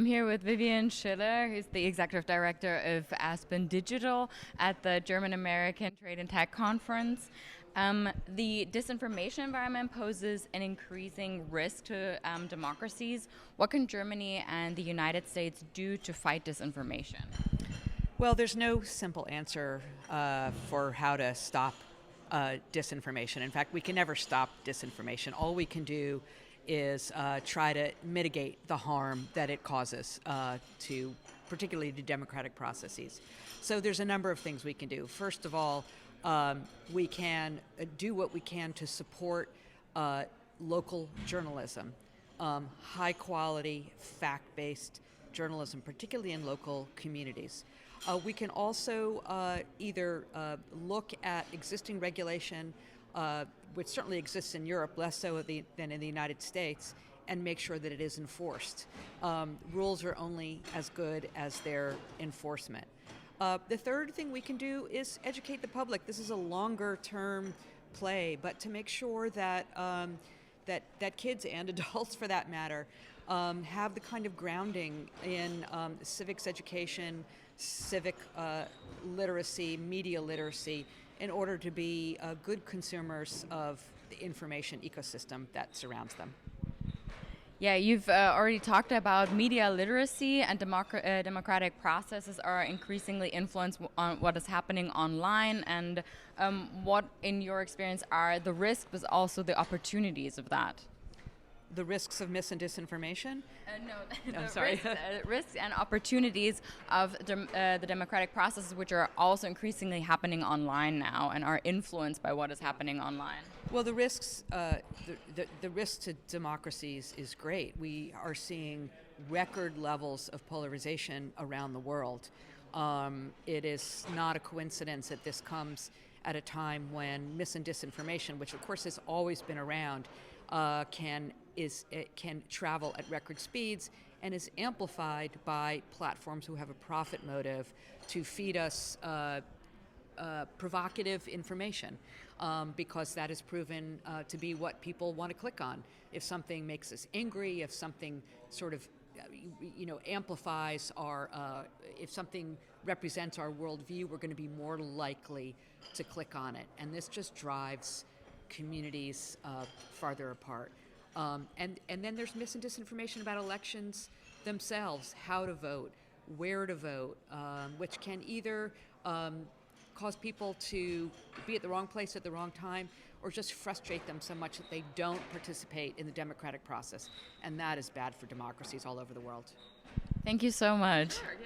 I'm here with Vivian Schiller, who's the Executive Director of Aspen Digital at the German-American Trade and Tech Conference. The disinformation environment poses an increasing risk to democracies. What can Germany and the United States do to fight disinformation? Well, there's no simple answer for how to stop disinformation. In fact, we can never stop disinformation. All we can do is try to mitigate the harm that it causes to particularly to democratic processes. So there's a number of things we can do. First of all, we can do what we can to support local journalism, high quality, fact-based journalism, particularly in local communities. We can also either look at existing regulation, which certainly exists in Europe, less so than in the United States, and make sure that it is enforced. Rules are only as good as their enforcement. The third thing we can do is educate the public. This is a longer-term play, but to make sure that that kids and adults, for that matter, have the kind of grounding in civics education, civic literacy, media literacy, in order to be good consumers of the information ecosystem that surrounds them. Yeah, you've already talked about media literacy and democratic processes are increasingly influenced on what is happening online, and what, in your experience, are the risks but also the opportunities of that? The risks of mis and disinformation? No, risks and opportunities of the democratic processes, which are also increasingly happening online now and are influenced by what is happening online. Well, the risks, the risk to democracies is great. We are seeing record levels of polarization around the world. It is not a coincidence that this comes at a time when mis and disinformation, which of course has always been around, can travel at record speeds and is amplified by platforms who have a profit motive to feed us provocative information, because that is proven to be what people want to click on. If something makes us angry, if something sort of amplifies our, if something represents our worldview, we're going to be more likely to click on it. And this just drives communities farther apart. And then there's mis and disinformation about elections themselves, how to vote, where to vote, which can either cause people to be at the wrong place at the wrong time, or just frustrate them so much that they don't participate in the democratic process. And that is bad for democracies all over the world. Thank you so much. Sure, yeah.